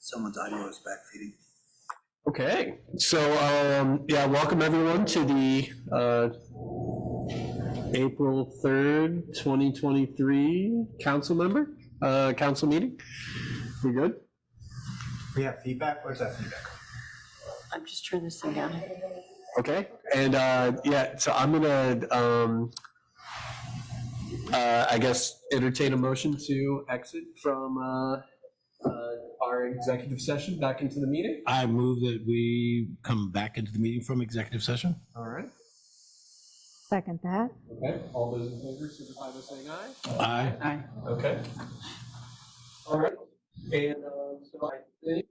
Someone's audio is backfeeding. Okay, so yeah, welcome everyone to the April 3rd, 2023 council meeting. We good? We have feedback. Where's that feedback? I'm just turning this thing down. Okay, and yeah, so I'm gonna I guess entertain a motion to exit from our executive session back into the meeting. I move that we come back into the meeting from executive session. All right. Second that. Okay, all those in favor signify by saying aye. Aye. Aye. Okay. All right, and so I think.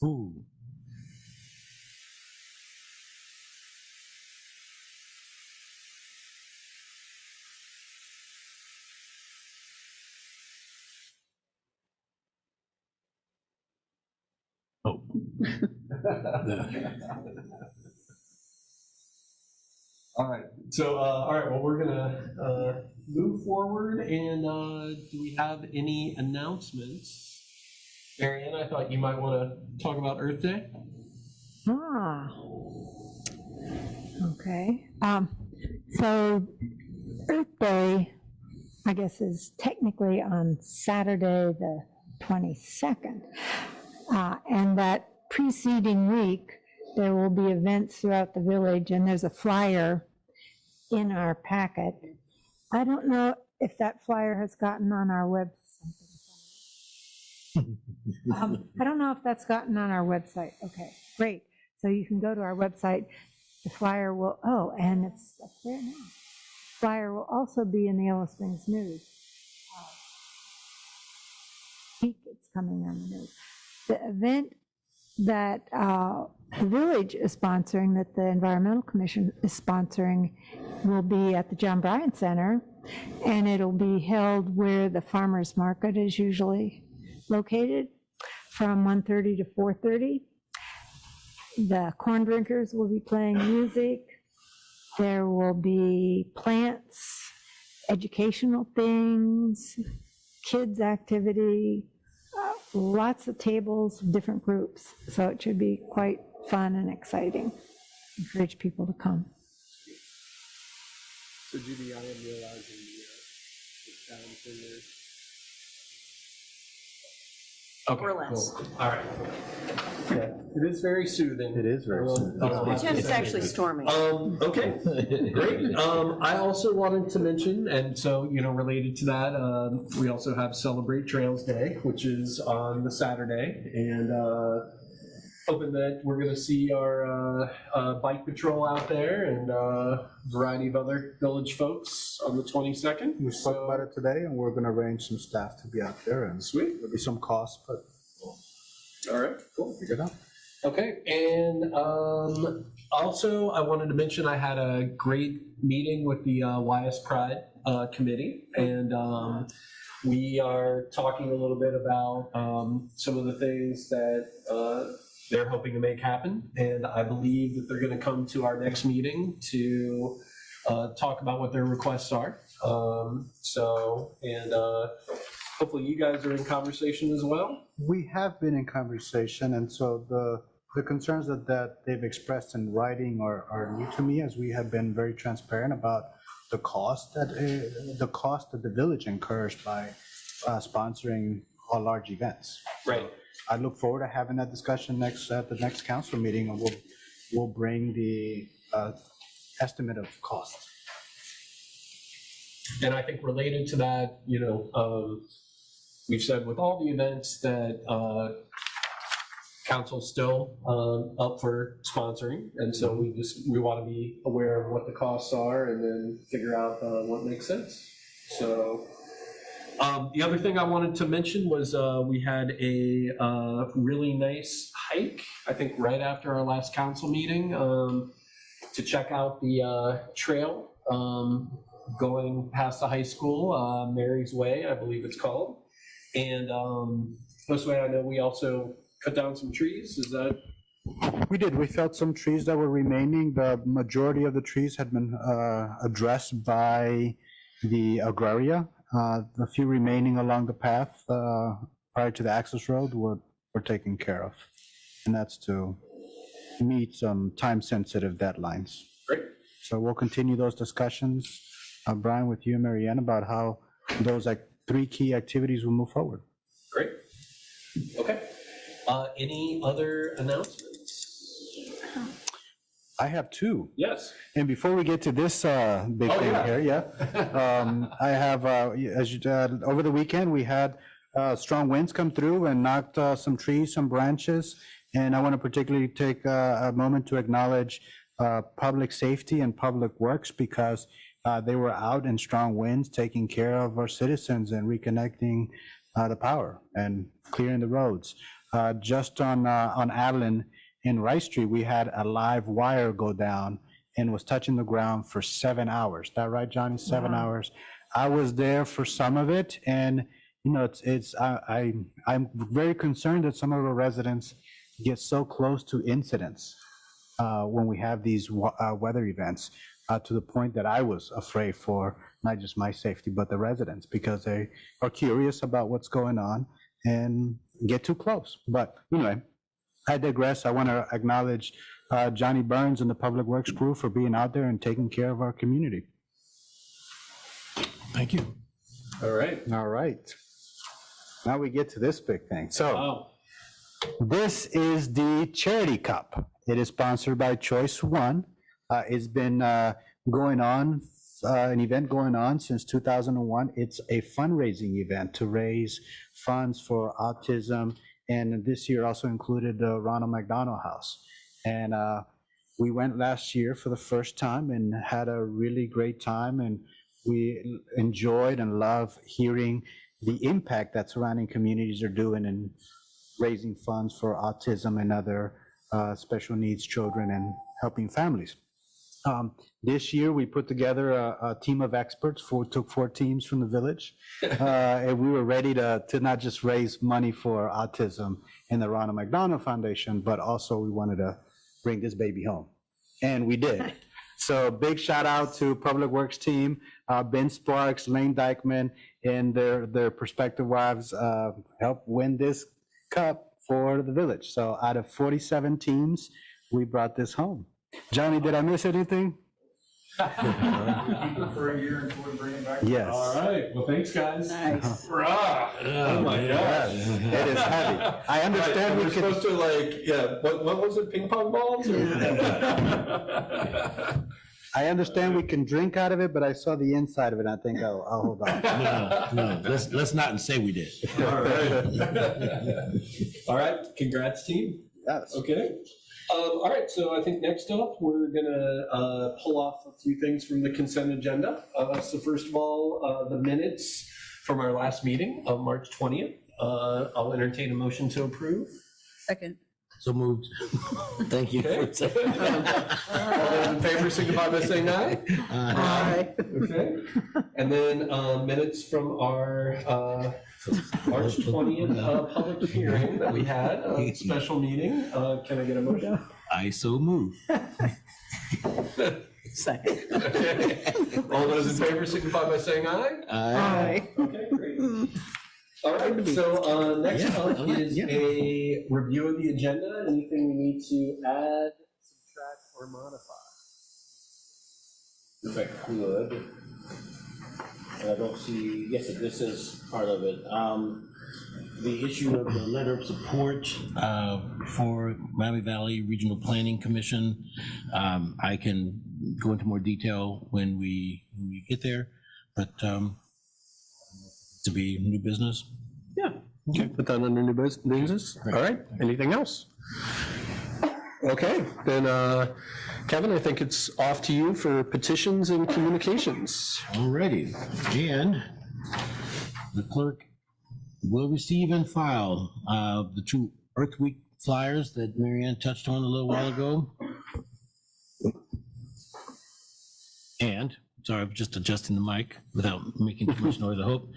Ooh. Oh. All right. So, all right. Well, we're gonna move forward, and do we have any announcements? Marianne, I thought you might want to talk about Earth Day. Okay. So Earth Day, I guess, is technically on Saturday, the 22nd. And that preceding week, there will be events throughout the village, and there's a flyer in our packet. I don't know if that flyer has gotten on our website. I don't know if that's gotten on our website. Okay, great. So you can go to our website. The flyer will, and it's up there now. Flyer will also be in the Yellow Springs News. It's coming on the news. The event that the village is sponsoring, that the Environmental Commission is sponsoring, will be at the John Bryant Center, and it'll be held where the farmers market is usually located from 1:30 to 4:30. The corn drinkers will be playing music. There will be plants, educational things, kids activity, lots of tables, different groups. So it should be quite fun and exciting. Encourage people to come. So, Judy, I am realizing the sounds in there. Okay, Or less. cool. All right. Yeah, it is very soothing. It is very soothing. Pretend it's actually stormy. Okay, great. I also wanted to mention, and so, related to that, we also have Celebrate Trails Day, which is on the Saturday, and hoping that we're going to see our bike patrol out there and a variety of other village folks on the 22nd. We spoke about it today, and we're going to arrange some staff to be out there, and Sweet. there'll be some costs, but All right, cool. figure it out. Okay, and also I wanted to mention I had a great meeting with the YS Pride committee, and we are talking a little bit about some of the things that they're hoping to make happen, and I believe that they're going to come to our next meeting to talk about what their requests are. Hopefully you guys are in conversation as well. We have been in conversation, and so the concerns that they've expressed in writing are new to me, as we have been very transparent about the cost that the village incurs by sponsoring all large events. Right. I look forward to having that discussion at the next council meeting, and we'll bring the estimate of costs. And I think related to that, we've said with all the events that council's still up for sponsoring, and so we want to be aware of what the costs are and then figure out what makes sense. So the other thing I wanted to mention was we had a really nice hike, I think right after our last council meeting, to check out the trail going past the high school, Mary's Way, I believe it's called. And this way, I know we also cut down some trees. Is that? We did. We felt some trees that were remaining. The majority of the trees had been addressed by the Agraria The few remaining along the path prior to the access road were taken care of. And that's to meet some time-sensitive deadlines. Great. So we'll continue those discussions, Brian, with you and Marianne, about how those like 3 key activities will move forward. Great. Okay. Any other announcements? I have 2. Yes. And before we get to this big thing here, I have, over the weekend, we had strong winds come through and knocked some trees, some branches. And I want to particularly take a moment to acknowledge public safety and public works, because they were out in strong winds taking care of our citizens and reconnecting the power and clearing the roads. Just on Adeline in Rice Street, we had a live wire go down and was touching the ground for 7 hours. Is that right, Johnny? 7 hours. I was there for some of it, and you know, I'm very concerned that some of our residents get so close to incidents when we have these weather events, to the point that I was afraid for not just my safety, but the residents, because they are curious about what's going on and get too close. But anyway, I digress. I want to acknowledge Johnny Burns and the Public Works crew for being out there and taking care of our community. Thank you. All right. All right. Now we get to this big thing. So Oh, this is the Charity Cup. It is sponsored by Choice One. It's been going on, an event going on since 2001. It's a fundraising event to raise funds for autism, and this year also included the Ronald McDonald House. And we went last year for the first time and had a really great time, and we enjoyed and love hearing the impact that surrounding communities are doing in raising funds for autism and other special needs children and helping families. This year, we put together a team of experts, took 4 teams from the village, and we were ready to not just raise money for autism in the Ronald McDonald Foundation, but also we wanted to bring this baby home, and we did. So big shout out to Public Works team, Ben Sparks, Lane Dykeman, and their prospective wives helped win this cup for the village. So out of 47 teams, we brought this home. Johnny, did I miss anything? For a year and bring it back. Yes. all right. Well, thanks, guys. Nice. Rah. Oh, my gosh. It is heavy. I understand We're we can, supposed to, like, yeah, what was it, ping pong balls? I understand we can drink out of it, but I saw the inside of it. I think I'll hold on. No, let's not say we did. All right. All right, congrats, team. Yes. Okay. All right, so I think next up, we're gonna pull off a few things from the consent agenda. So first of all, the minutes from our last meeting of March 20th. I'll entertain a motion to approve. Second. So moved. Thank you. Okay. All those in favor signify by saying aye. Aye. Okay. And then minutes from our March 20th public hearing that we had, a special meeting. Can I get a motion? I so move. Second. Okay. All those in favor signify by saying aye. Aye. Okay, great. All right, so next Yeah, up all right, is yeah. a review of the agenda. Anything we need to add, subtract, or modify? If I could, I don't see, yes, this is part of it. The issue of the letter of support For Miami Valley Regional Planning Commission, I can go into more detail when we get there, but to be new business. Yeah. Okay, put that under new business. All right, anything else? Okay, then Kevin, I think it's off to you for petitions and communications. Alrighty, and the clerk will receive and file the 2 Earth Week flyers that Marianne touched on a little while ago. And, sorry, I'm just adjusting the mic without making too much noise, I hope.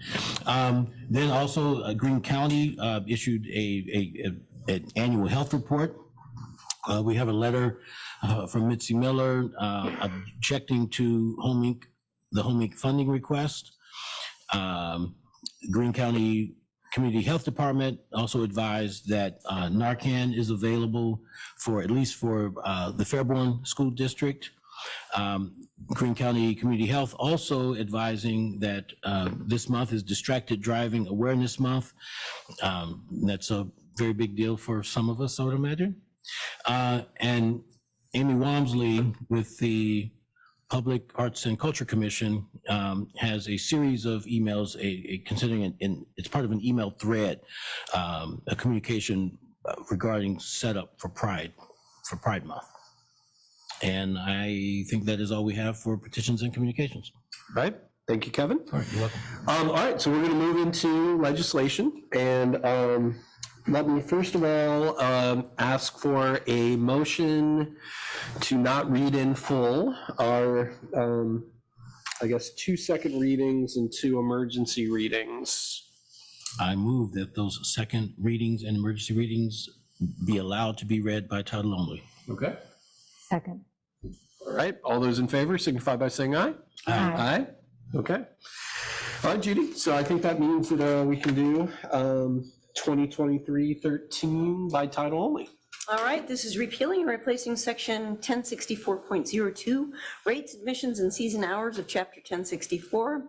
Then also, Greene County issued an annual health report. We have a letter from Mitzie Miller objecting to the Home Inc. funding request. Greene County Community Health Department also advised that Narcan is available for at least for the Fairborn School District. Greene County Community Health also advising that this month is Distracted Driving Awareness Month. That's a very big deal for some of us, I would imagine. And Amy Wamsley with the Public Arts and Culture Commission has a series of emails, considering it's part of an email thread, a communication regarding setup for Pride Month. And I think that is all we have for petitions and communications. Right. Thank you, Kevin. All right, you're welcome. All right, so we're going to move into legislation, and let me first of all ask for a motion to not read in full our, I guess, 2 second readings and 2 emergency readings. I move that those second readings and emergency readings be allowed to be read by title only. Okay. Second. All right, all those in favor signify by saying aye. Aye. Aye. Okay. All right, Judy, so I think that means that we can do 2023-13 by title only. All right, this is repealing and replacing section 1064.02, rates, admissions, and season hours of chapter 1064,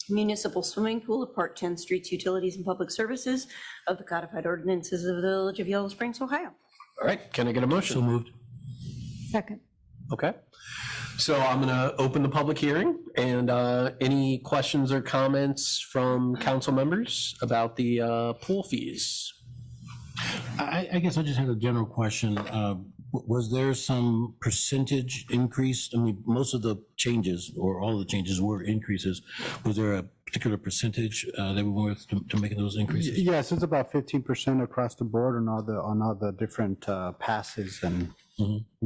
municipal swimming pool of part 10, streets, utilities, and public services of the codified ordinances of the Village of Yellow Springs, Ohio. All right, can I get a motion? So moved. Second. Okay. So I'm going to open the public hearing, and any questions or comments from council members about the pool fees? I guess I just had a general question. Was there some percentage increase? I mean, most of the changes or all the changes were increases. Was there a particular percentage that we were to making those increases? Yes, it's about 15% across the board on all the different passes and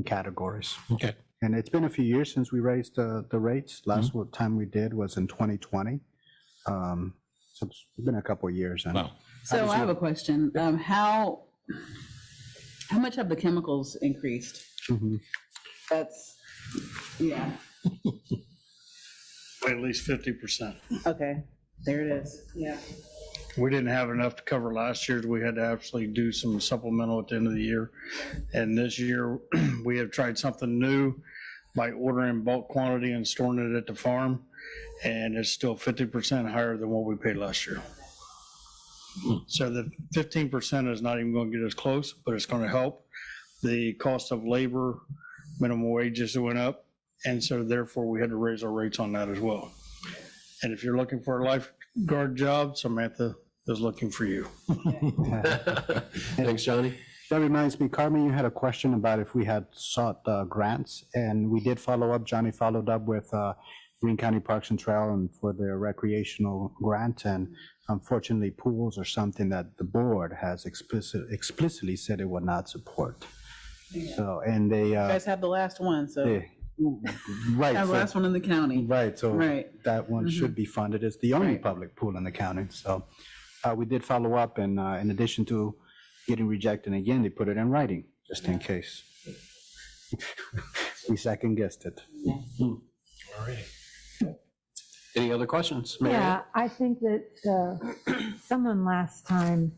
categories. Okay. And it's been a few years since we raised the rates. Last time we did was in 2020. So it's been a couple of years. And Wow. So I have a question. How much have the chemicals increased? That's, yeah, At least 50%. okay, there it is, yeah. We didn't have enough to cover last year's. We had to actually do some supplemental at the end of the year. And this year, we have tried something new by ordering bulk quantity and storing it at the farm. And it's still 50% higher than what we paid last year. So the 15% is not even going to get us close, but it's going to help. The cost of labor, minimum wages went up. And so therefore, we had to raise our rates on that as well. And if you're looking for a lifeguard job, Samantha is looking for you. Thanks, Johnny. that reminds me, Carmen, you had a question about if we had sought grants, and we did follow up. Johnny followed up with Greene County Parks and Trail and for their recreational grant, and unfortunately, pools are something that the board has explicitly said it would not support. So, and they. You guys have the last one, so Right. have the so- last one in the county. Right, so Right. that one should be funded. It's the only Right. public pool in the county. So we did follow up, and in addition to getting rejected again, they put it in writing, just in case. We second guessed it. Any other questions? Mary Ann? Yeah, I think that someone last time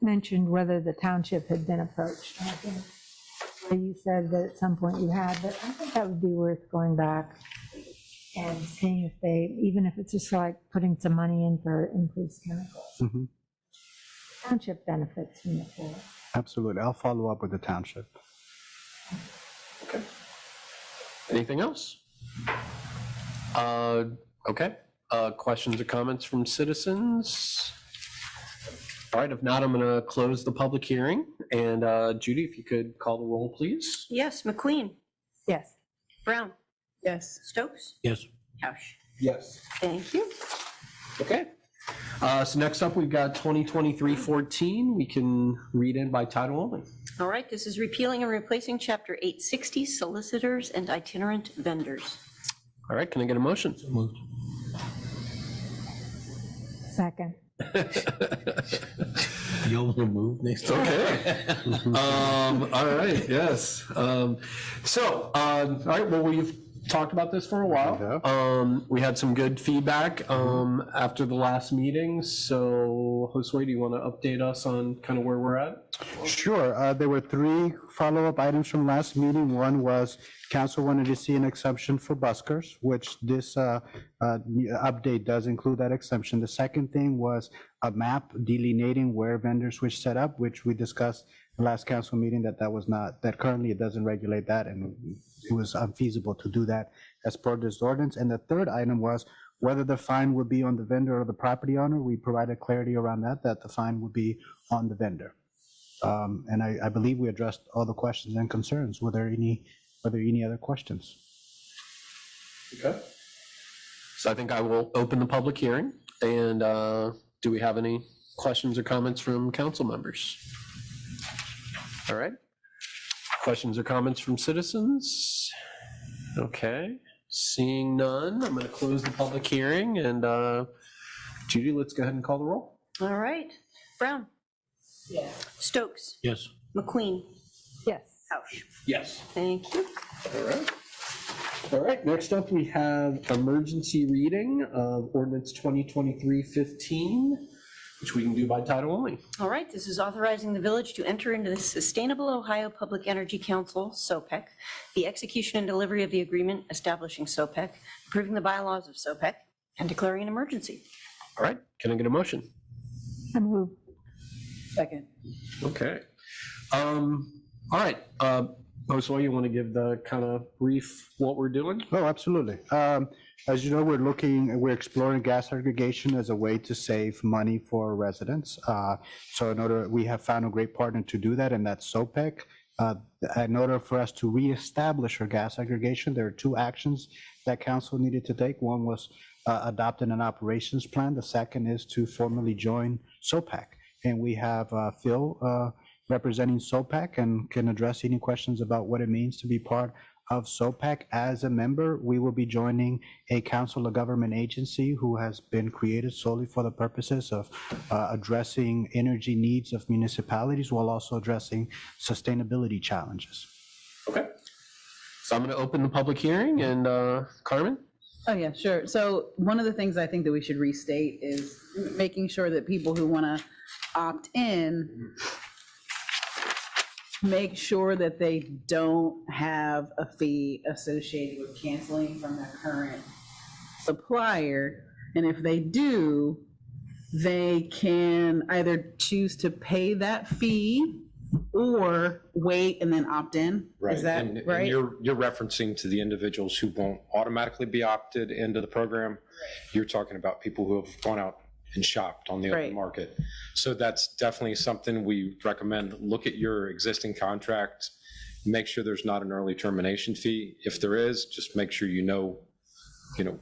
mentioned whether the township had been approached. I think you said that at some point you had, but I think that would be worth going back and seeing if they, even if it's just like putting some money in for increased chemicals. Mhm. Township benefits from the pool. Absolutely. I'll follow up with the township. Okay. Anything else? Okay. Questions or comments from citizens? All right, if not, I'm going to close the public hearing. And Judy, if you could call the roll, please. Yes, McQueen, Yes. Brown, Yes. Stokes, Yes. Couch. Yes. Thank you. Okay. So next up, we've got 2023-14. We can read in by title only. All right, this is repealing and replacing Chapter 860, Solicitors and Itinerant Vendors. All right, can I get a motion? Moved. Second. You'll move next time. Okay. All right, yes. All right, well, we've talked about this for a while. We had some good feedback after the last meeting. So, Josue, do you want to update us on kind of where we're at? Sure. There were 3 follow-up items from last meeting. One was council wanted to see an exemption for buskers, which this update does include that exemption. The second thing was a map delineating where vendors wish set up, which we discussed the last council meeting that currently it doesn't regulate that, and it was unfeasible to do that as part of this ordinance. And the third item was whether the fine would be on the vendor or the property owner. We provided clarity around that the fine would be on the vendor. And I believe we addressed all the questions and concerns. Were there any other questions? Okay. So I think I will open the public hearing. And do we have any questions or comments from council members? All right. Questions or comments from citizens? Okay. Seeing none, I'm going to close the public hearing. And Judy, let's go ahead and call the roll. All right. Brown. Yes. Stokes. Yes. McQueen. Yes. Hausch. Yes. Thank you. All right. All right, next up we have emergency reading of ordinance 2023-15, which we can do by title only. All right, this is authorizing the village to enter into the Sustainable Ohio Public Energy Council, SOPEC, the execution and delivery of the agreement establishing SOPEC, approving the bylaws of SOPEC, and declaring an emergency. All right, can I get a motion? I move. Second. Okay. All right, Josue, you want to give the kind of brief what we're doing? Oh, absolutely. As you know, we're exploring gas aggregation as a way to save money for residents. So we have found a great partner to do that, and that's SOPEC. In order for us to reestablish our gas aggregation, there are 2 actions that council needed to take. One was adopting an operations plan. The second is to formally join SOPEC. And we have Phil representing SOPEC and can address any questions about what it means to be part of SOPEC. As a member, we will be joining a council of government agency who has been created solely for the purposes of addressing energy needs of municipalities while also addressing sustainability challenges. Okay. So I'm going to open the public hearing, and Carmen? Oh, yeah, sure. So one of the things I think that we should restate is making sure that people who want to opt in make sure that they don't have a fee associated with canceling from their current supplier. And if they do, they can either choose to pay that fee or wait and then opt in. Right. Is that and right? You're referencing to the individuals who won't automatically be opted into the program. You're talking about people who have gone out and shopped on the Right. open market. So that's definitely something we recommend. Look at your existing contract, make sure there's not an early termination fee. If there is, just make sure you know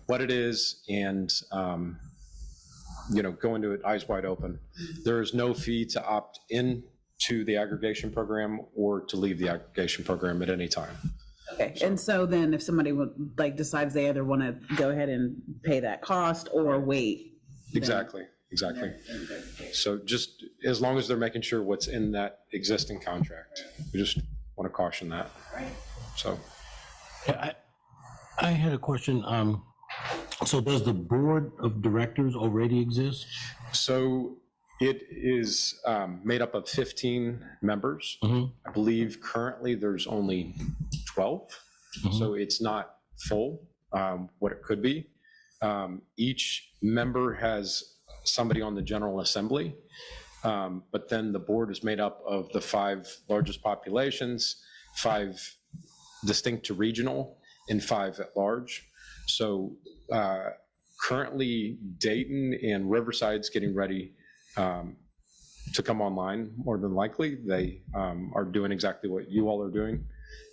what it is, and go into it eyes wide open. There is no fee to opt in to the aggregation program or to leave the aggregation program at any time. Okay, and so then if somebody decides they either want to go ahead and pay that cost or wait. Exactly. So just as long as they're making sure what's in that existing contract, we just want to caution that. So. I had a question. So does the board of directors already exist? So it is made up of 15 members. I believe currently there's only 12. So it's not full, what it could be. Each member has somebody on the General Assembly, but then the board is made up of the 5 largest populations, 5 distinct to regional, and 5 at large. So currently Dayton and Riverside's getting ready to come online more than likely. They are doing exactly what you all are doing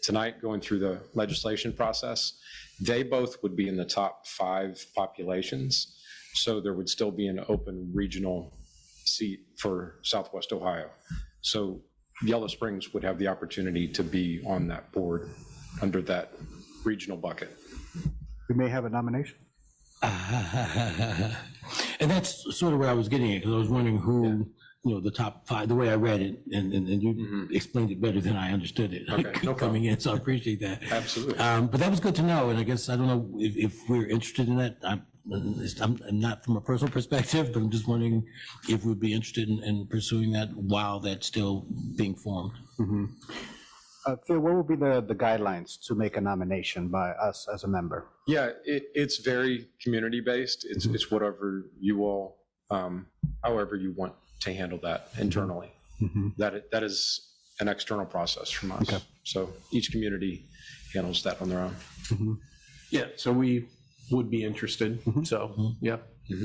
tonight, going through the legislation process. They both would be in the top 5 populations. So there would still be an open regional seat for Southwest Ohio. So Yellow Springs would have the opportunity to be on that board under that regional bucket. We may have a nomination. And that's sort of where I was getting at, because I was wondering who the top 5, the way I read it, and you explained it better than I understood it. Okay, no coming in, so I appreciate that. Absolutely. But that was good to know, and I guess, I don't know if we're interested in that. I'm not from a personal perspective, but I'm just wondering if we'd be interested in pursuing that while that's still being formed. Phil, what would be the guidelines to make a nomination by us as a member? Yeah, it's very community-based. It's whatever you all, however you want to handle that internally. That is an external process from us. Okay. So each community handles that on their own. Yeah, so we would be interested, so, yeah.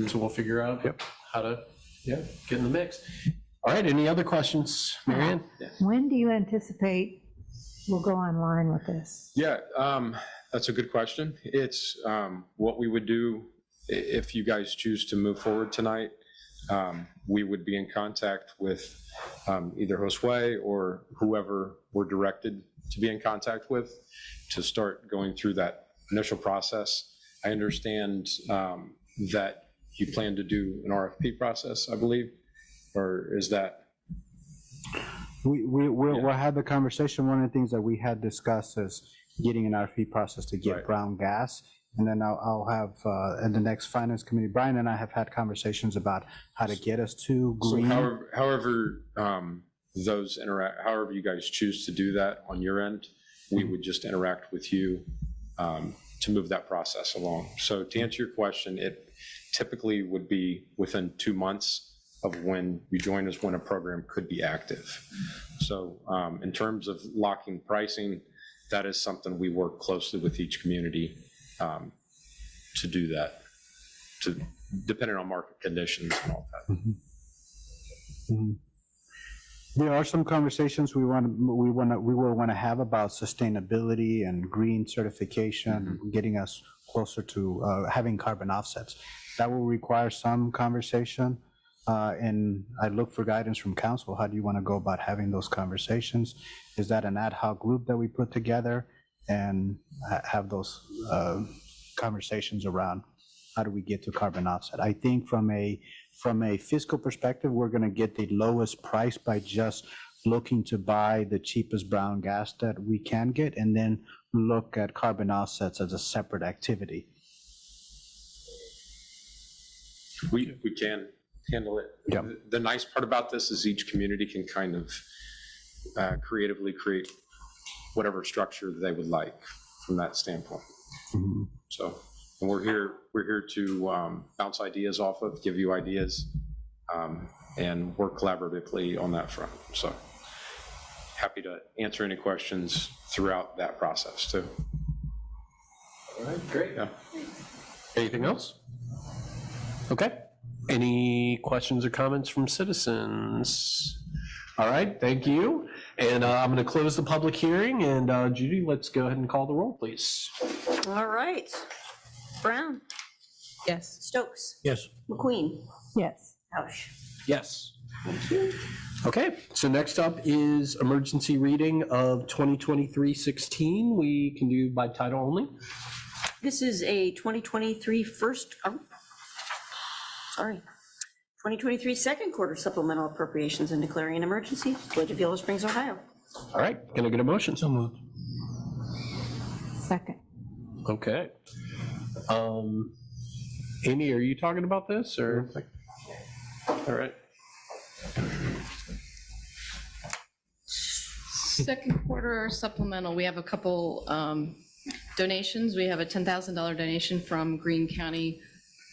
So we'll figure out how to, get in the mix. All right, any other questions, Marianne? When do you anticipate we'll go online with this? Yeah, that's a good question. It's what we would do if you guys choose to move forward tonight. We would be in contact with either Josue or whoever we're directed to be in contact with to start going through that initial process. I understand that you plan to do an RFP process, I believe, or is that? We'll have the conversation. One of the things that we had discussed is getting an RFP process to get brown gas. And then I'll have, in the next finance committee, Brian and I have had conversations about how to get us to Greene. So however those interact, however you guys choose to do that on your end, we would just interact with you to move that process along. So to answer your question, it typically would be within 2 months of when you join us, when a program could be active. So in terms of locking pricing, that is something we work closely with each community to do that, depending on market conditions and all that. There are some conversations we will want to have about sustainability and green certification, getting us closer to having carbon offsets. That will require some conversation. And I look for guidance from council. How do you want to go about having those conversations? Is that an ad hoc group that we put together and have those conversations around how do we get to carbon offset? I think from a fiscal perspective, we're going to get the lowest price by just looking to buy the cheapest brown gas that we can get, and then look at carbon offsets as a separate activity. We can handle it. Yeah. The nice part about this is each community can kind of creatively create whatever structure they would like from that standpoint. So, and we're here to bounce ideas off of, give you ideas, and work collaboratively on that front. So happy to answer any questions throughout that process too. All right, great. Yeah. Anything else? Okay. Any questions or comments from citizens? All right, thank you. And I'm going to close the public hearing. And Judy, let's go ahead and call the roll, please. All right. Brown, Yes. Stokes, Yes. McQueen, Yes. Housh. Yes. Okay, so next up is emergency reading of 2023-16. We can do by title only. This is a 2023 2023 second quarter supplemental appropriations and declaring an emergency. Village of Yellow Springs, Ohio. All right, can I get a motion? So moved. Second. Okay. Amy, are you talking about this or? All right. Second quarter supplemental, we have a couple donations. We have a $10,000 donation from Greene County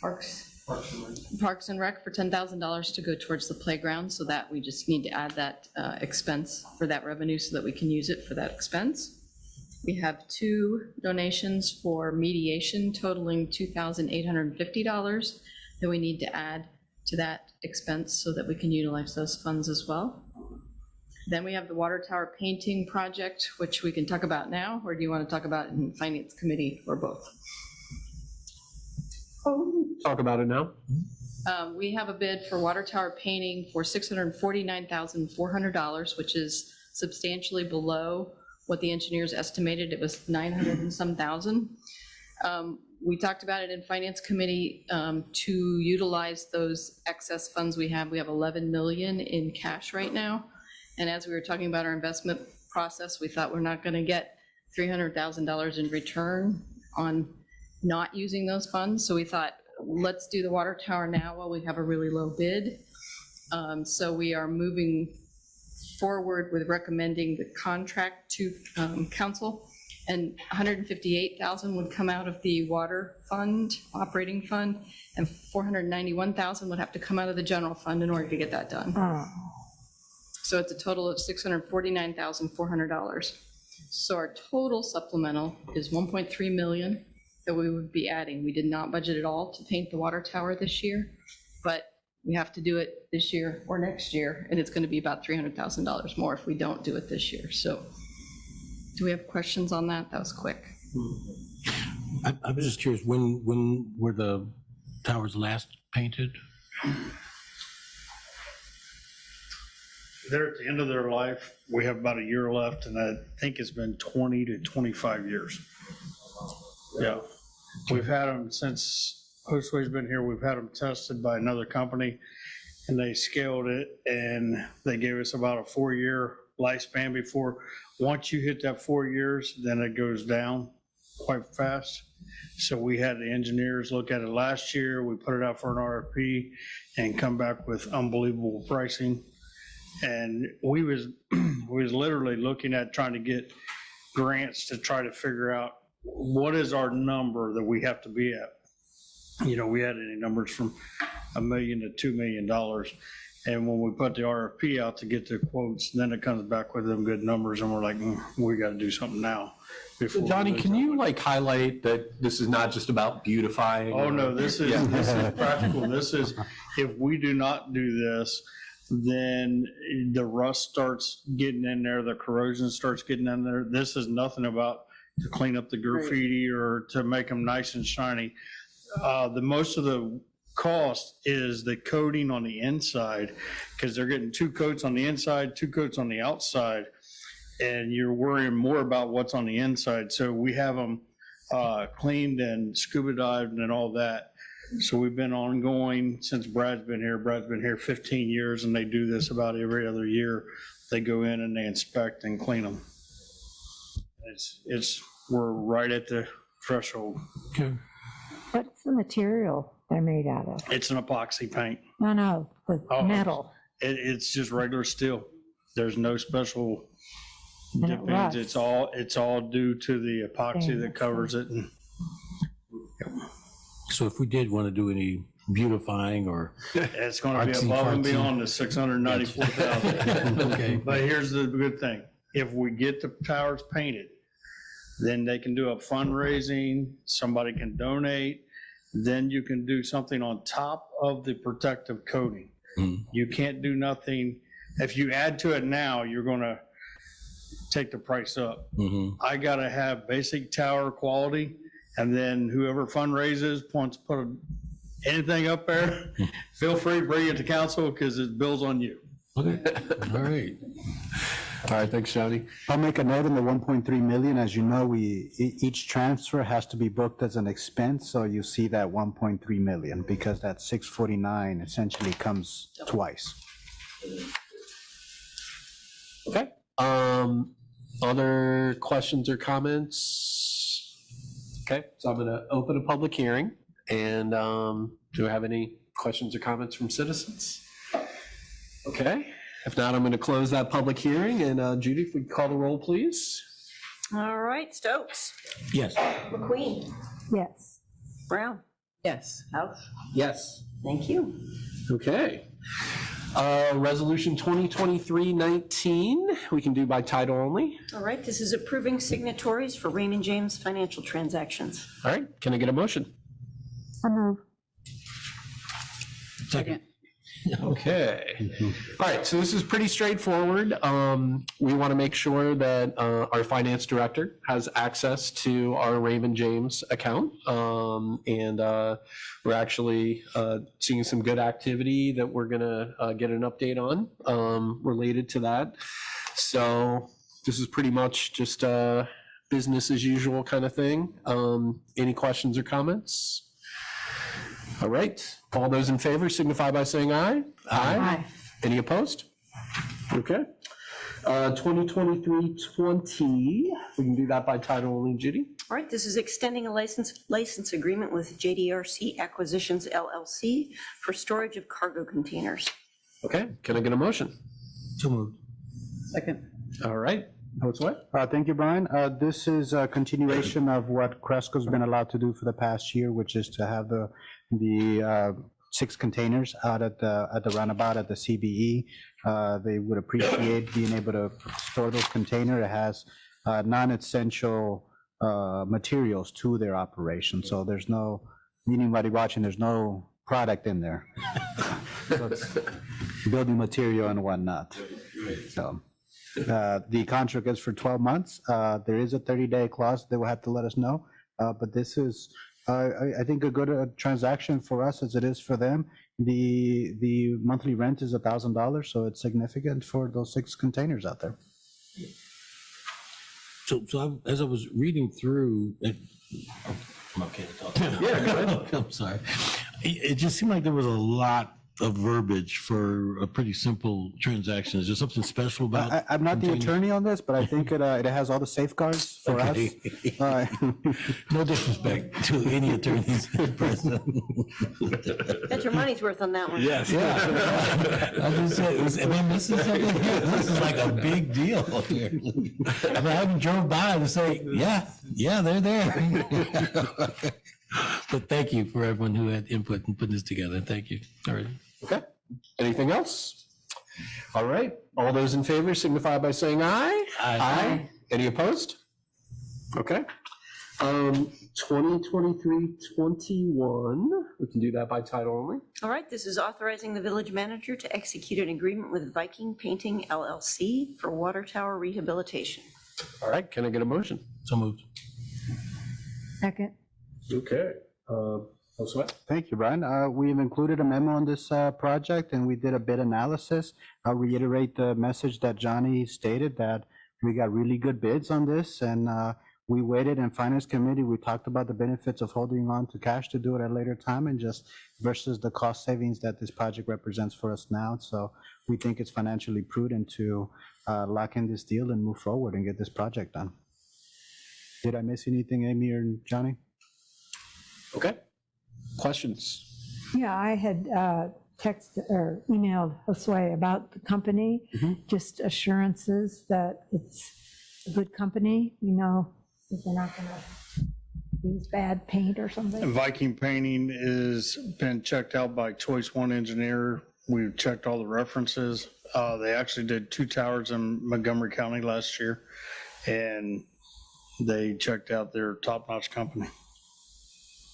Parks and Rec for $10,000 to go towards the playground, so that we just need to add that expense for that revenue so that we can use it for that expense. We have 2 donations for mediation totaling $2,850 that we need to add to that expense so that we can utilize those funds as well. Then we have the water tower painting project, which we can talk about now, or do you want to talk about it in Finance Committee or both? Talk about it now. We have a bid for water tower painting for $649,400, which is substantially below what the engineers estimated. It was 900 and some thousand. We talked about it in Finance Committee to utilize those excess funds we have. We have 11 million in cash right now. And as we were talking about our investment process, we thought we're not going to get $300,000 in return on not using those funds. So we thought, let's do the water tower now while we have a really low bid. So we are moving forward with recommending the contract to council, and 158,000 would come out of the water fund, operating fund, and 491,000 would have to come out of the general fund in order to get that done. Oh, So it's a total of $649,400. So our total supplemental is 1.3 million that we would be adding. We did not budget at all to paint the water tower this year, but we have to do it this year or next year, and it's going to be about $300,000 more if we don't do it this year. So do we have questions on that? That was quick. I was just curious, when were the towers last painted? They're at the end of their life. We have about a year left, and I think it's been 20 to 25 years. Yeah. We've had them since Josue been here. We've had them tested by another company, and they scaled it, and they gave us about a 4-year lifespan before. Once you hit that 4 years, then it goes down quite fast. So we had the engineers look at it last year. We put it out for an RFP and come back with unbelievable pricing. And we was literally looking at trying to get grants to try to figure out what is our number that we have to be at. You know, we had any numbers from $1 million to $2 million. And when we put the RFP out to get the quotes, then it comes back with them good numbers, and we're like, we got to do something now. So Johnny, can you like highlight that this is not just about beautifying? Oh, no, this is practical. This is, if we do not do this, then the rust starts getting in there, the corrosion starts getting in there. This is nothing about to clean up the graffiti or to make them nice and shiny. The most of the cost is the coating on the inside, because they're getting 2 coats on the inside, 2 coats on the outside, and you're worrying more about what's on the inside. So we have them cleaned and scuba dived and all that. So we've been ongoing since Brad's been here. Brad's been here 15 years, and they do this about every other year. They go in and they inspect and clean them. We're right at the threshold. Okay. what's the material they're made out of? It's an epoxy paint. No, the metal. It's just regular steel. There's no special And it dip ins. rusts. It's all due to the epoxy that covers it. And So if we did want to do any beautifying or, it's going to be Artsy above and fartsy. beyond the 694,000. okay, But here's the good thing. If we get the towers painted, then they can do a fundraising, somebody can donate, then you can do something on top of the protective coating. You can't do nothing. If you add to it now, you're going to take the price up. I got to have basic tower quality, and then whoever fundraises wants to put anything up there, feel free to bring it to council because it bills on you. okay, all right. All right, thanks, Johnny. I'll make a note on the 1.3 million. As you know, each transfer has to be booked as an expense, so you see that 1.3 million because that 649 essentially comes twice. Okay. Other questions or comments? Okay, so I'm going to open a public hearing, and do I have any questions or comments from citizens? Okay, if not, I'm going to close that public hearing, and Judy, if we could call the roll, please. All right, Stokes, Yes. McQueen, Yes. Brown, Yes. House. Yes. Thank you. Okay. Resolution 2023-19, we can do by title only. All right, this is approving signatories for Raymond James financial transactions. All right, can I get a motion? I move. Second. Okay. All right, so this is pretty straightforward. We want to make sure that our finance director has access to our Raymond James account. And we're actually seeing some good activity that we're going to get an update on related to that. So this is pretty much just business as usual kind of thing. Any questions or comments? All right, all those in favor signify by saying aye. Aye. Any opposed? Okay. 2023-20, we can do that by title only, Judy. All right, this is extending a license agreement with JDRC Acquisitions LLC for storage of cargo containers. Okay, can I get a motion? So moved. Second. All right, Josue? Thank you, Brian. This is a continuation of what Cresco's been allowed to do for the past year, which is to have the 6 containers out at the roundabout at the CBE. They would appreciate being able to store those containers. It has non-essential materials to their operation. So there's no, anybody watching, there's no product in there. So it's building material and whatnot. So the contract is for 12 months. There is a 30-day clause. They will have to let us know. But this is, I think, a good transaction for us as it is for them. The monthly rent is $1,000, so it's significant for those 6 containers out there. So as I was reading through, I'm okay to talk. Yeah, go ahead. I'm sorry. It just seemed like there was a lot of verbiage for a pretty simple transaction. Is there something special about? I'm not the attorney on this, but I think it has all the safeguards for us. Okay. No disrespect to any attorneys present. Got your money's worth on that one. Yes, yeah. I just said, am I missing something here? This is like a big deal here. I mean, I haven't drove by to say, yeah, they're there. But thank you for everyone who had input in putting this together. Thank you. All right. Okay, anything else? All right, all those in favor signify by saying aye. Aye. Any opposed? Okay. 2023-21, we can do that by title only. All right, this is authorizing the village manager to execute an agreement with Viking Painting LLC for water tower rehabilitation. All right, can I get a motion? So moved. Second. Okay. Josue? Thank you, Brian. We've included a memo on this project, and we did a bid analysis. I'll reiterate the message that Johnny stated, that we got really good bids on this, and we waited in Finance Committee. We talked about the benefits of holding on to cash to do it at a later time, and just versus the cost savings that this project represents for us now. So we think it's financially prudent to lock in this deal and move forward and get this project done. Did I miss anything, Amy or Johnny? Okay. Questions? Yeah, I had texted or emailed Josue about the company, just assurances that it's a good company. You know, that they're not going to use bad paint or something. Viking Painting is been checked out by Choice One Engineer. We've checked all the references. They actually did 2 towers in Montgomery County last year, and they checked out their top-notch company.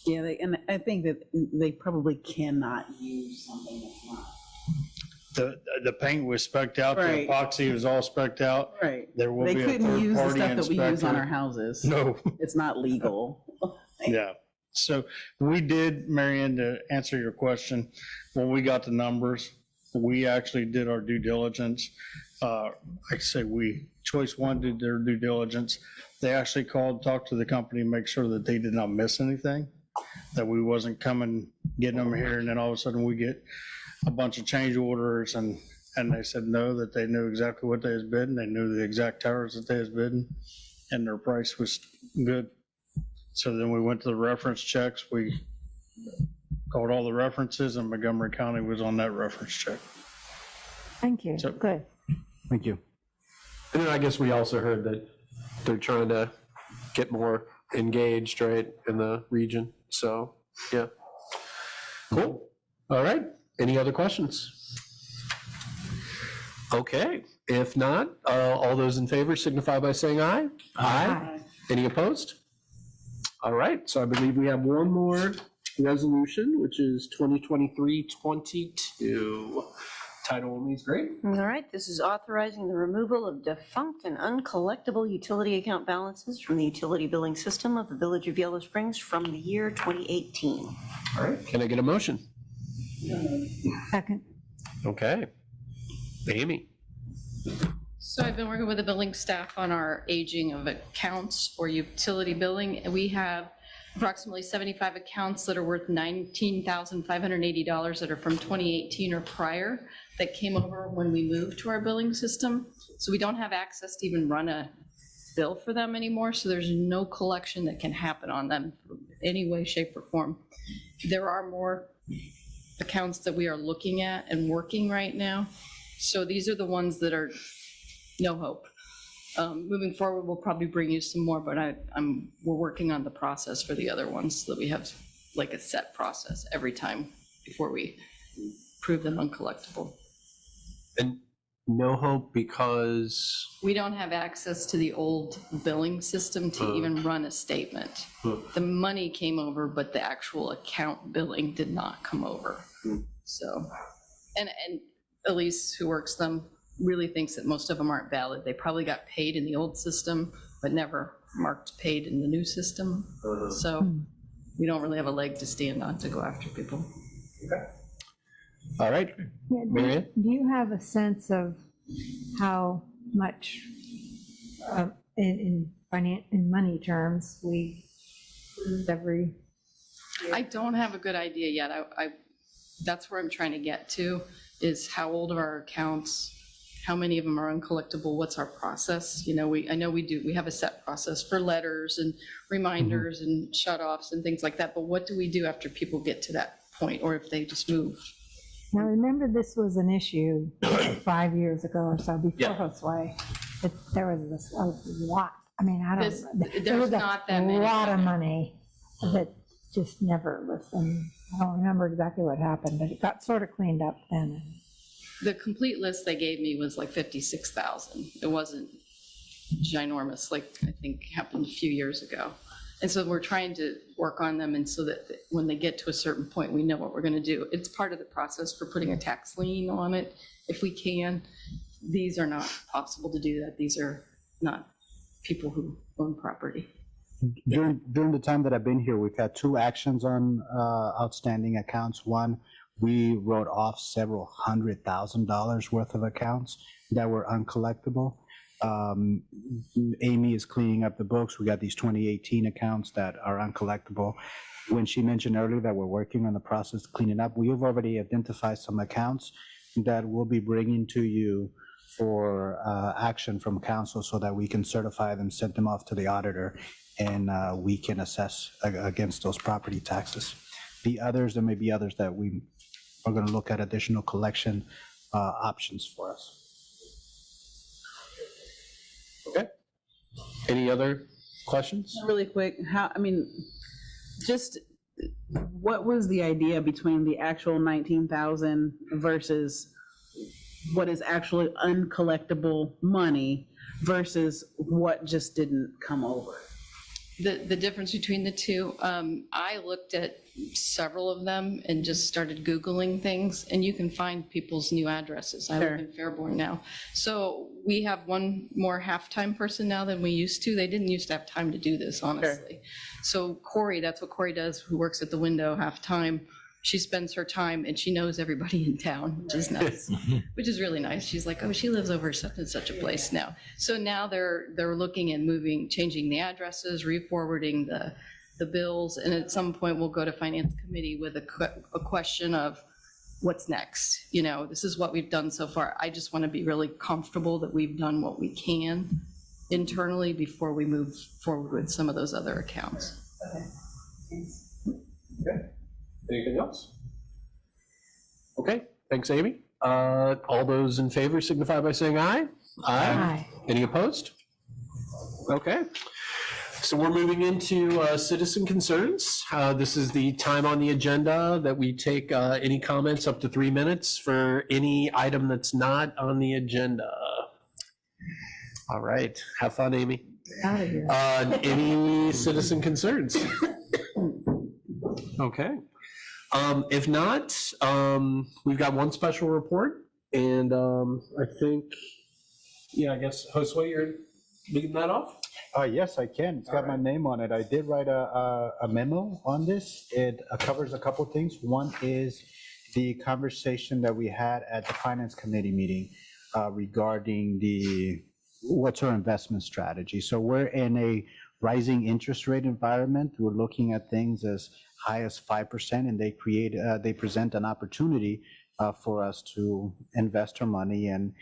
Yeah, and I think that they probably cannot use something that's not. The paint was spec'd out, the Right. epoxy was all spec'd out. Right. There will They be a couldn't use the third-party stuff that we use on inspector. our houses. No. It's not legal. Yeah, so we did, Marianne, to answer your question, when we got the numbers, we actually did our due diligence. Like I say, Choice One did their due diligence. They actually called, talked to the company, make sure that they did not miss anything, that we wasn't coming, getting them here, and then all of a sudden we get a bunch of change orders, and they said no, that they knew exactly what they was bidding, they knew the exact towers that they was bidding, and their price was good. So then we went to the reference checks, we called all the references, and Montgomery County was on that reference check. Thank you. So- Good. Thank you. And then I guess we also heard that they're trying to get more engaged, right, in the region. So, yeah. Cool. All right. Any other questions? Okay. If not, all those in favor signify by saying aye. Aye. Any opposed? All right. So I believe we have one more resolution, which is 2023-22. Title only is great. All right, this is authorizing the removal of defunct and uncollectible utility account balances from the utility billing system of the Village of Yellow Springs from the year 2018. All right. Can I get a motion? Second. Okay. Amy? So I've been working with the billing staff on our aging of accounts for utility billing. And we have approximately 75 accounts that are worth $19,580 that are from 2018 or prior that came over when we moved to our billing system. So we don't have access to even run a bill for them anymore. So there's no collection that can happen on them in any way, shape, or form. There are more accounts that we are looking at and working right now. So these are the ones that are no hope. Moving forward, we'll probably bring you some more, but we're working on the process for the other ones so that we have like a set process every time before we prove them uncollectible. And no hope because, We don't have access to the old billing system to even run a statement. The money came over, but the actual account billing did not come over. So, and Elise, who works them, really thinks that most of them aren't valid. They probably got paid in the old system, but never marked paid in the new system. So we don't really have a leg to stand on to go after people. all right, Yeah, Marianne? do you have a sense of how much in money terms we lose every? I don't have a good idea yet. That's where I'm trying to get to, is how old are our accounts? How many of them are uncollectible? What's our process? You know, we have a set process for letters and reminders and shut-offs and things like that, but what do we do after people get to that point, or if they just move? Now, remember, this was an issue 5 years ago or so before Yeah. Josue. There was this a lot. I mean, There's there was not that many. a lot of money that just never was. And I don't remember exactly what happened, but it got sort of cleaned up then. The complete list they gave me was like 56,000. It wasn't ginormous, like I think happened a few years ago. And so we're trying to work on them, and so that when they get to a certain point, we know what we're going to do. It's part of the process for putting a tax lien on it, if we can. These are not possible to do that. These are not people who own property. During the time that I've been here, we've had two actions on outstanding accounts. One, we wrote off several $100,000 worth of accounts that were uncollectible. Amy is cleaning up the books. We got these 2018 accounts that are uncollectible. When she mentioned earlier that we're working on the process of cleaning up, we have already identified some accounts that we'll be bringing to you for action from council so that we can certify them, send them off to the auditor, and we can assess against those property taxes. The others, there may be others that we are going to look at additional collection options for us. Okay. Any other questions? Really quick, just what was the idea between the actual 19,000 versus what is actually uncollectible money versus what just didn't come over? The difference between the two, I looked at several of them and just started Googling things, and you can find people's new addresses. I live in Fairborn now. So we have one more half-time person now than we used to. They didn't used to have time to do this, honestly. So Corey, that's what Corey does, who works at the window half-time. She spends her time and she knows everybody in town, which is nice, which is really nice. She's like, oh, she lives over such and such a place now. So now they're looking and moving, changing the addresses, re-forwarding the bills. And at some point we'll go to finance committee with a question of what's next. You know, this is what we've done so far. I just want to be really comfortable that we've done what we can internally before we move forward with some of those other accounts. Okay, thanks. Okay. Anything else? Okay, thanks, Amy. All those in favor signify by saying aye. Aye. Any opposed? Okay. So we're moving into citizen concerns. This is the time on the agenda that we take any comments up to 3 minutes for any item that's not on the agenda. All right, have fun, Amy. Out of here. Any citizen concerns? Okay. If not, we've got one special report, and I think, I guess, Josue, you're leading that off? Yes, I can. It's got my name on it. I did write a memo on this. It covers a couple things. One is the conversation that we had at the Finance Committee meeting. regarding what's our investment strategy. So we're in a rising interest rate environment. We're looking at things as high as 5%, and they present an opportunity for us to invest our money and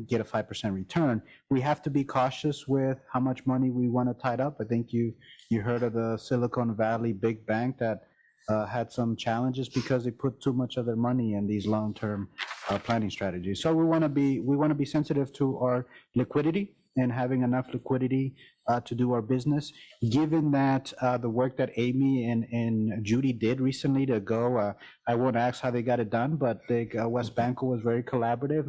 get a 5% return. We have to be cautious with how much money we want to tie up. I think you heard of the Silicon Valley big bank that had some challenges because they put too much of their money in these long-term planning strategies. So we want to be sensitive to our liquidity and having enough liquidity to do our business. Given that the work that Amy and Judy did recently to go, I won't ask how they got it done, but West Banco was very collaborative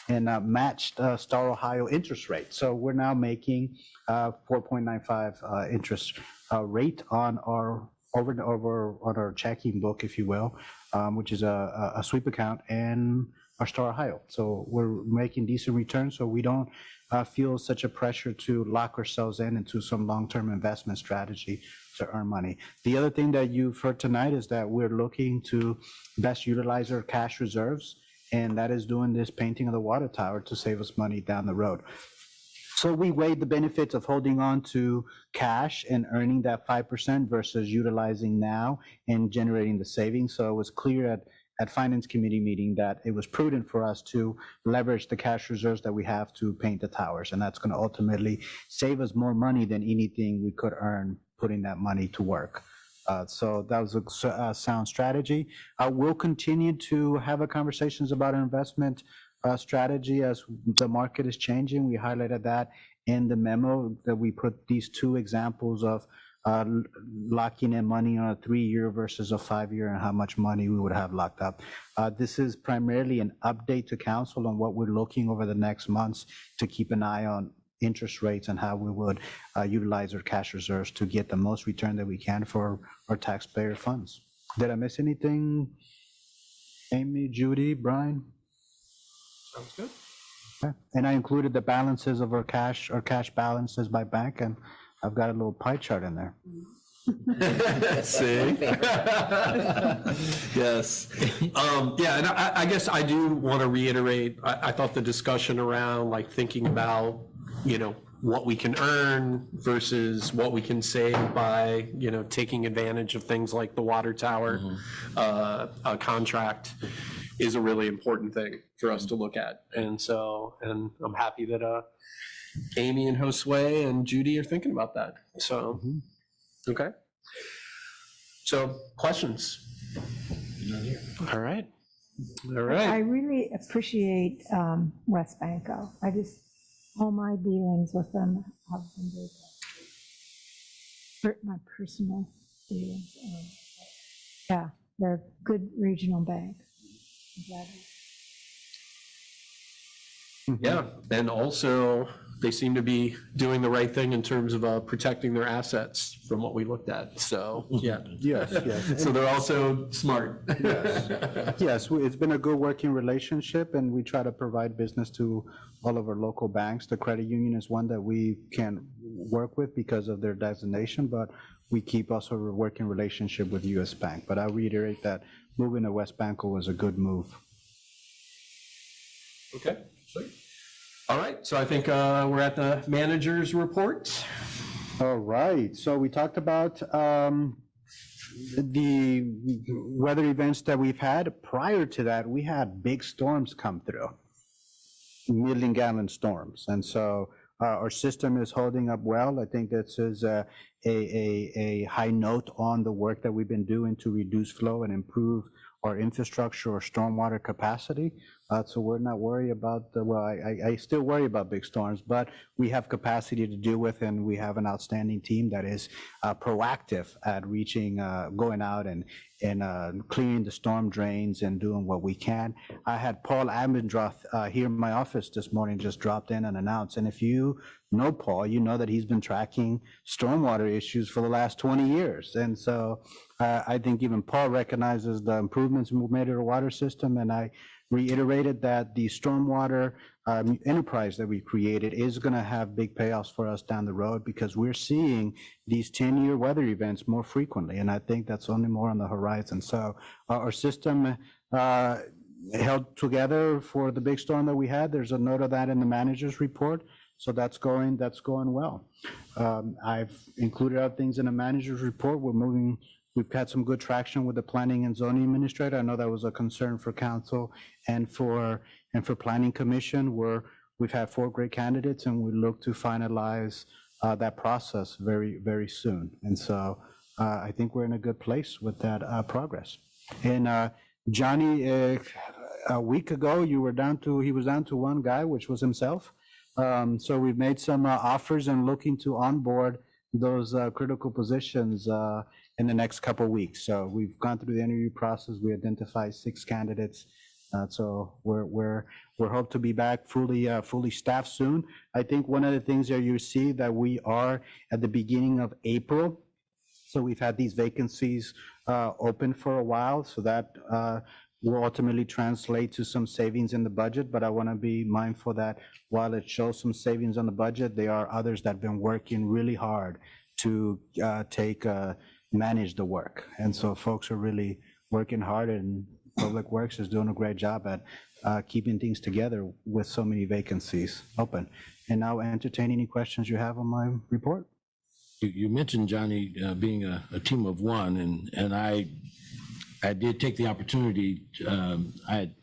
and matched Star Ohio interest rate. So we're now making 4.95 interest rate on our on our checking book, if you will, which is a sweep account, and our Star Ohio. So we're making decent returns, so we don't feel such a pressure to lock ourselves into some long-term investment strategy to earn money. The other thing that you've heard tonight is that we're looking to best utilize our cash reserves, and that is doing this painting of the water tower to save us money down the road. So we weighed the benefits of holding on to cash and earning that 5% versus utilizing now and generating the savings. So it was clear at Finance Committee meeting that it was prudent for us to leverage the cash reserves that we have to paint the towers. And that's going to ultimately save us more money than anything we could earn putting that money to work. So that was a sound strategy. We'll continue to have conversations about our investment strategy as the market is changing. We highlighted that in the memo that we put these two examples of locking in money on a 3-year versus a 5-year and how much money we would have locked up. This is primarily an update to council on what we're looking over the next months to keep an eye on interest rates and how we would utilize our cash reserves to get the most return that we can for our taxpayer funds. Did I miss anything? Amy, Judy, Brian? Sounds good. Okay. And I included the balances of our cash balances by bank, and I've got a little pie chart in there. See? Yes. Yeah, and I guess I do want to reiterate, I thought the discussion around like thinking about, what we can earn versus what we can save by, taking advantage of things like the water tower contract is a really important thing for us to look at. And I'm happy that Amy and Josue and Judy are thinking about that. So, okay. So, questions? All right. I really appreciate West Banco. All my dealings with them have been very good. My personal dealings. Yeah, they're a good regional bank. Yeah, and also they seem to be doing the right thing in terms of protecting their assets from what we looked at. So, yeah. Yes. So they're also smart. Yes, it's been a good working relationship, and we try to provide business to all of our local banks. The credit union is one that we can work with because of their designation, but we keep also a working relationship with US Bank. But I reiterate that moving to West Banco was a good move. Okay, sweet. All right, so I think we're at the manager's report. All right, so we talked about the weather events that we've had. Prior to that, we had big storms come through, million-gallon storms. And so our system is holding up well. I think this is a high note on the work that we've been doing to reduce flow and improve our infrastructure or stormwater capacity. So we're not worried about I still worry about big storms, but we have capacity to deal with, and we have an outstanding team that is proactive at going out and clearing the storm drains and doing what we can. I had Paul Abendroth here in my office this morning, just dropped in and announced. And if you know Paul, you know that he's been tracking stormwater issues for the last 20 years. And so I think even Paul recognizes the improvements we've made to the water system, and I reiterated that the stormwater enterprise that we created is going to have big payoffs for us down the road, because we're seeing these 10-year weather events more frequently, and I think that's only more on the horizon. So our system held together for the big storm that we had. There's a note of that in the manager's report. So that's going well. I've included other things in the manager's report. We've had some good traction with the planning and zoning administrator. I know that was a concern for council and for planning commission, where we've had 4 great candidates, and we look to finalize that process very, very soon. And so I think we're in a good place with that progress. And Johnny, a week ago, he was down to one guy, which was himself. So we've made some offers and looking to onboard those critical positions in the next couple of weeks. So we've gone through the interview process. We identified 6 candidates. So we're hope to be back fully staffed soon. I think one of the things that you see that we are at the beginning of April. So we've had these vacancies open for a while. So that will ultimately translate to some savings in the budget, but I want to be mindful that while it shows some savings on the budget, there are others that have been working really hard to manage the work. And so folks are really working hard, and Public Works is doing a great job at keeping things together with so many vacancies open. And now entertain any questions you have on my report. You mentioned, Johnny, being a team of one, and I did take the opportunity. I had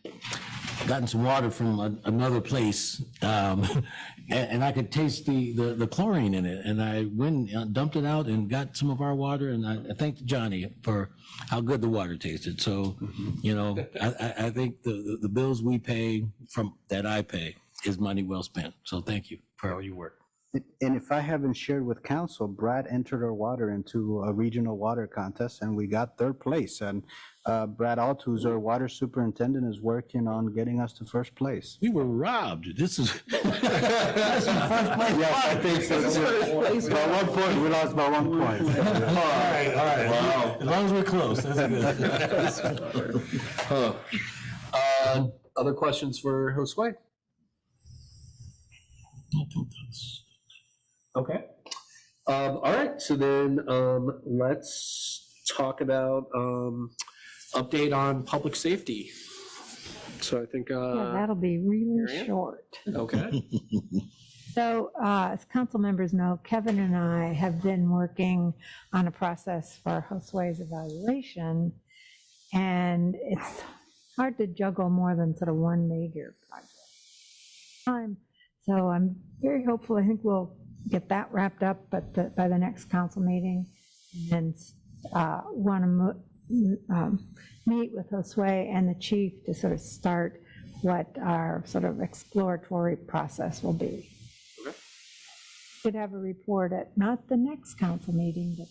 gotten some water from another place, and I could taste the chlorine in it. And I went and dumped it out and got some of our water. And I thanked Johnny for how good the water tasted. So, I think the bills we pay that I pay is money well spent. So thank you for all your work. And if I haven't shared with council, Brad entered our water into a regional water contest, and we got 3rd place. And Brad Alt, who's our water superintendent, is working on getting us to 1st place. We were robbed. This is. Yes, I think so. By 1 point, we lost by 1 point. All right. Wow. As long as we're close, that's good. Other questions for Josue? I think that's. Okay. All right, so then let's talk about update on public safety. So I think. Yeah, that'll be really Marianne? short. Okay. So as council members know, Kevin and I have been working on a process for Josue's evaluation, and it's hard to juggle more than sort of one major project. So I'm very hopeful. I think we'll get that wrapped up by the next council meeting, and want to meet with Josue and the chief to sort of start what our sort of exploratory process will be. Okay. Should have a report at not the next council meeting, but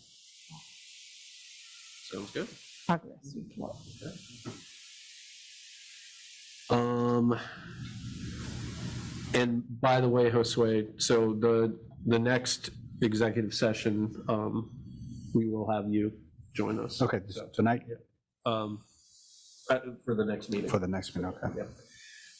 Sounds good. progress report. And by the way, Josue, so the next executive session, we will have you join us. Okay, so tonight For the next meeting. for the next one, okay.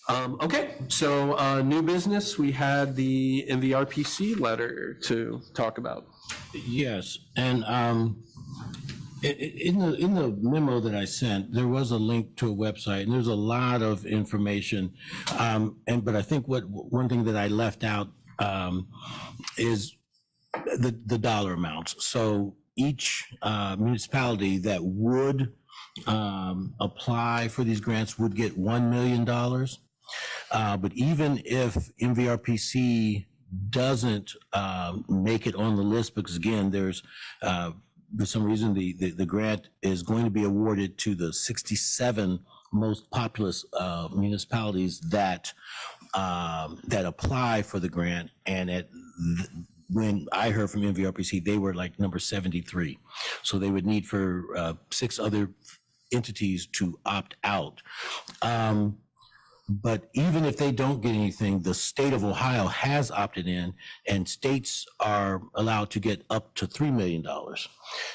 Okay, so new business, we had the MVRPC letter to talk about. Yes, and in the memo that I sent, there was a link to a website, and there's a lot of information. But I think one thing that I left out is the dollar amounts. So each municipality that would apply for these grants would get $1 million. But even if MVRPC doesn't make it on the list, because again, there's for some reason the grant is going to be awarded to the 67 most populous municipalities that apply for the grant, and when I heard from MVRPC, they were like number 73. So they would need for 6 other entities to opt out. But even if they don't get anything, the state of Ohio has opted in, and states are allowed to get up to $3 million.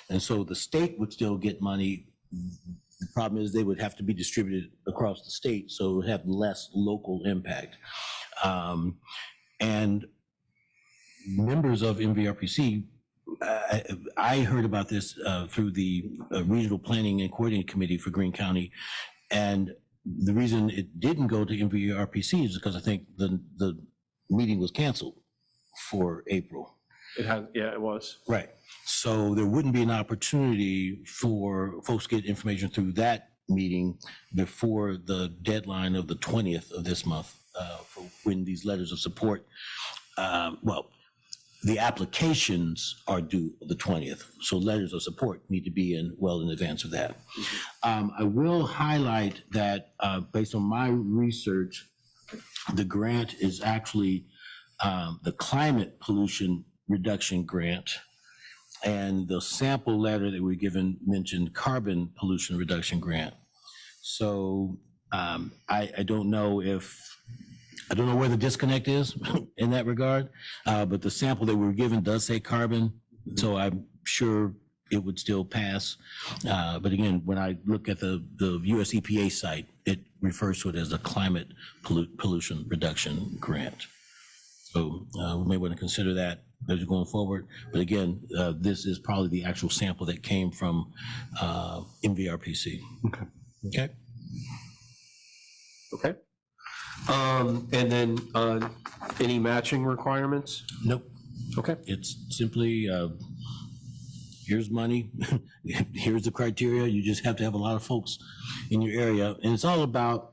And so the state would still get money. The problem is they would have to be distributed across the state, so it would have less local impact. And members of MVRPC, I heard about this through the Regional Planning and Coordinating Committee for Greene County, and the reason it didn't go to MVRPC is because I think the meeting was canceled for April. It was. Right. So there wouldn't be an opportunity for folks to get information through that meeting before the deadline of the 20th of this month for when these letters of support, the applications are due the 20th. So letters of support need to be in well in advance of that. I will highlight that based on my research, the grant is actually the climate pollution reduction grant, and the sample letter that we're given mentioned carbon pollution reduction grant. So I don't know where the disconnect is in that regard, but the sample that we're given does say carbon, so I'm sure it would still pass. But again, when I look at the US EPA site, it refers to it as a climate pollution reduction grant. So we may want to consider that as we're going forward. But again, this is probably the actual sample that came from MVRPC. Okay. Okay. And then any matching requirements? Nope. Okay. It's simply, here's money, here's the criteria. You just have to have a lot of folks in your area. And it's all about,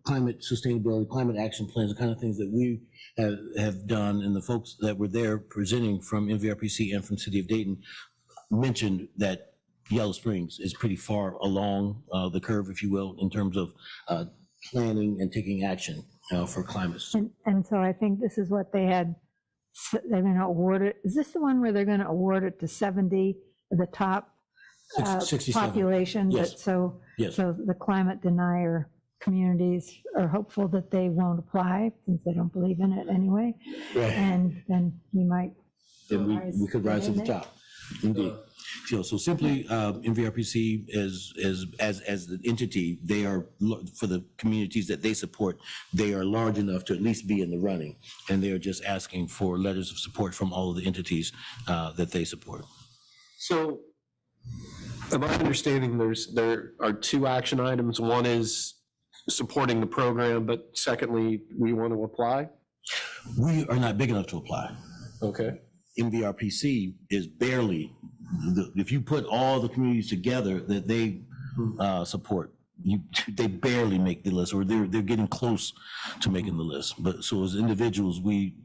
climate sustainability, climate action plans, the kind of things that we have done. And the folks that were there presenting from MVRPC and from City of Dayton mentioned that Yellow Springs is pretty far along the curve, if you will, in terms of planning and taking action for climate. And so I think this is what they're going to award it. Is this the one where they're going to award it to 70 of the top 67. population? Yes. So Yes. the climate denier communities are hopeful that they won't apply since they don't believe in it anyway. Right. And then we might. And we could rise to the top, indeed. So simply, MVRPC as the entity, they are, for the communities that they support, they are large enough to at least be in the running. And they are just asking for letters of support from all of the entities that they support. So am I understanding there are two action items? One is supporting the program, but secondly, we want to apply? We are not big enough to apply. Okay. MVRPC is barely, if you put all the communities together that they support, they barely make the list, or they're getting close to making the list. But so as individuals, we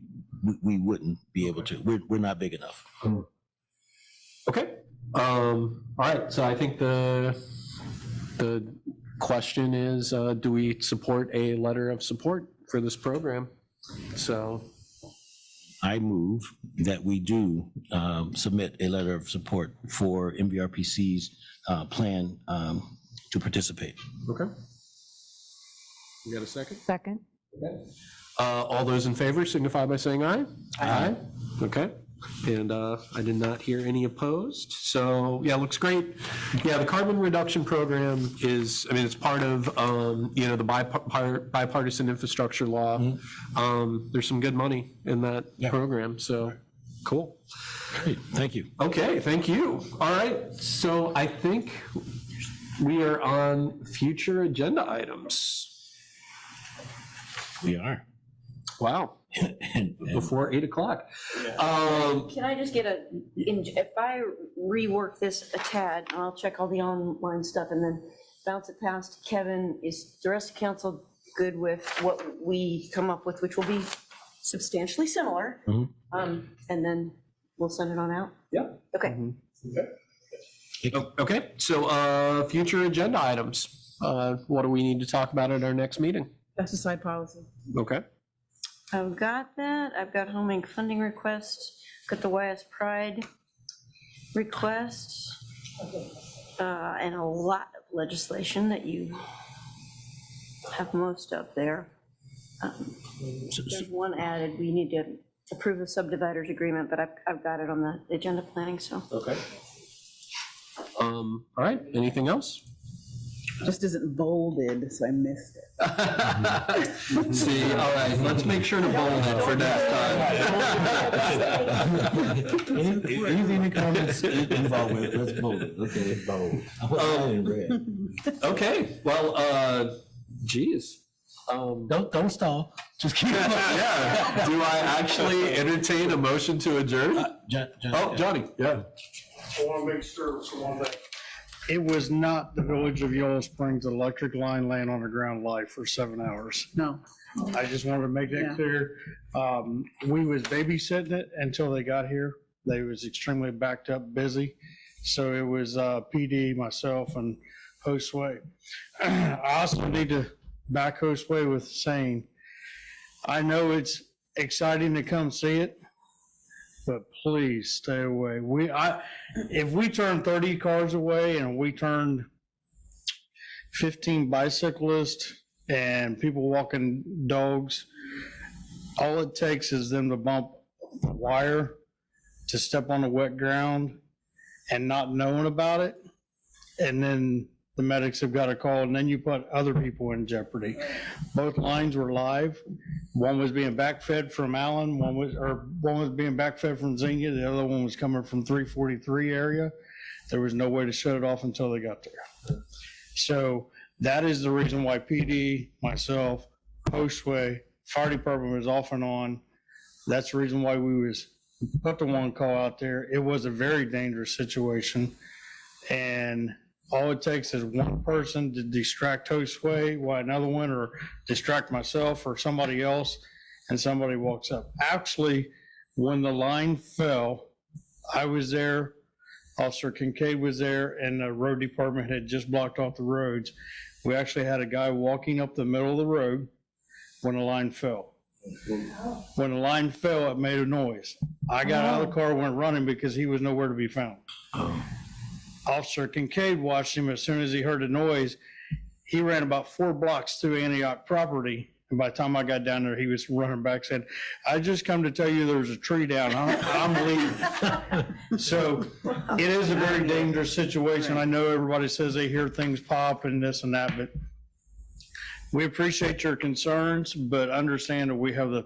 wouldn't be able to. We're not big enough. Okay. All right. So I think the question is, do we support a letter of support for this program? So I move that we do submit a letter of support for MVRPC's plan to participate. okay. You got a second? Second. Okay. All those in favor signify by saying aye. Aye. Okay. And I did not hear any opposed. So yeah, looks great. Yeah, the carbon reduction program is, it's part of, the bipartisan infrastructure law. There's some good money in that program. So cool. Great, thank you. Okay, thank you. All right. So I think we are on future agenda items. We are. Wow. And Before 8 o'clock. Can I just get if I rework this a tad, I'll check all the online stuff and then bounce it past Kevin, is the rest of council good with what we come up with, which will be substantially similar? And then we'll send it on out? Yeah. Okay. Okay, so future agenda items. What do we need to talk about at our next meeting? Pesticide policy. Okay. I've got that. I've got home inc funding requests, got the YS Pride requests, and a lot of legislation that you have most of there. There's one added, we need to approve the subdividers agreement, but I've got it on the agenda planning, so. Okay. All right, anything else? Just isn't bolded, so I missed it. See, all right, let's make sure to bold it for next time. anything that comments involved with, let's bold it. Okay, bold. Okay, well, Geez. Don't stall. Just keep going. Yeah. Do I actually entertain a motion to adjourn? Oh, Johnny, yeah. I want to make sure for one thing. It was not the Village of Yellow Springs electric line laying on the ground live for 7 hours. No. I just wanted to make that Yeah. clear. We was babysitting it until they got here. They was extremely backed up, busy. So it was PD, myself, and Josue. I also need to back Josue with saying, I know it's exciting to come see it, but please stay away. If we turn 30 cars away and we turn 15 bicyclists and people walking dogs, all it takes is them to bump a wire, to step on the wet ground and not knowing about it. And then the medics have got a call, and then you put other people in jeopardy. Both lines were live. One was being backfed from Allen, one was being backfed from Xenia, the other one was coming from 343 area. There was no way to shut it off until they got there. So that is the reason why PD, myself, Josue, fire department was off and on. That's the reason why we was put the one call out there. It was a very dangerous situation, and all it takes is one person to distract Josue while another one, or distract myself or somebody else, and somebody walks up. Actually, when the line fell, I was there, Officer Kincaid was there, and the road department had just blocked off the roads. We actually had a guy walking up the middle of the road when the line fell. When the line fell, it made a noise. I got out of the car, went running because he was nowhere to be found. Officer Kincaid watched him. As soon as he heard the noise, he ran about 4 blocks through Antioch property. And by the time I got down there, he was running back, said, I just come to tell you there was a tree down. I'm leaving. So it is a very dangerous situation. I know everybody says they hear things pop and this and that, but we appreciate your concerns, but understand that we have a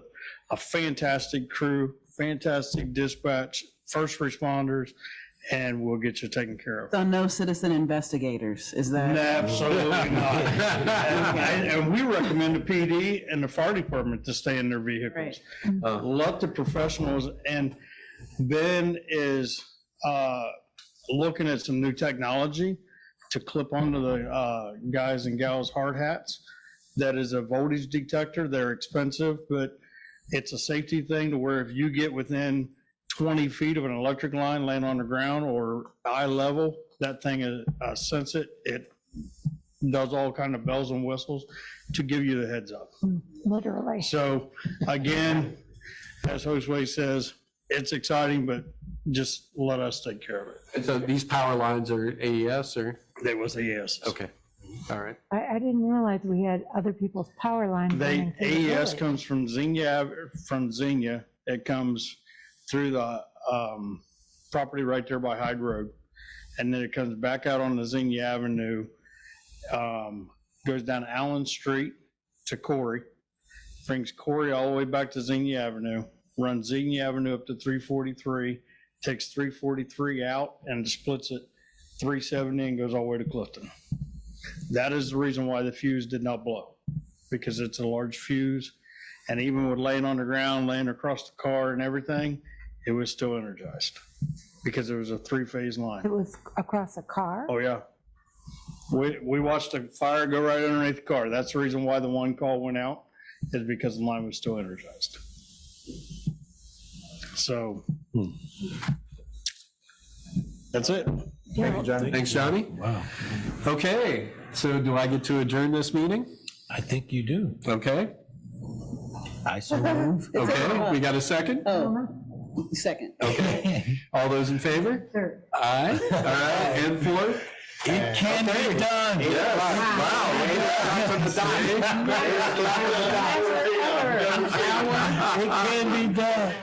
fantastic crew, fantastic dispatch, first responders, and we'll get you taken care of. So no citizen investigators, is that? Absolutely not. And we recommend the PD and the fire department to stay in their vehicles. Let the professionals, and Ben is looking at some new technology to clip onto the guys and gals' hard hats. That is a voltage detector. They're expensive, but it's a safety thing to where if you get within 20 feet of an electric line laying on the ground or eye level, that thing is sense it. It does all kind of bells and whistles to give you the heads up. Literally. So again, as Josue says, it's exciting, but just let us take care of it. And so these power lines are AES or? They was a yes. Okay, all right. I didn't realize we had other people's power lines. running through the AES village. comes from Xenia. It comes through the property right there by Hyde Road. And then it comes back out on the Xenia Avenue, goes down Allen Street to Corey, brings Corey all the way back to Xenia Avenue, runs Xenia Avenue up to 343, takes 343 out and splits it 370 and goes all the way to Clifton. That is the reason why the fuse did not blow, because it's a large fuse. And even with laying on the ground, laying across the car and everything, it was still energized because it was a 3-phase line. It was across a car? Oh, yeah. We watched the fire go right underneath the car. That's the reason why the one call went out, is because the line was still energized. So that's it. Thank you, Johnny. Thanks, Johnny. Wow. Okay, so do I get to adjourn this meeting? I think you do. Okay, I so move. okay, we got a second? Oh, second. Okay, all those in favor? Sure. Aye, all right, and for? It can be done. Yes, wow. It can be done.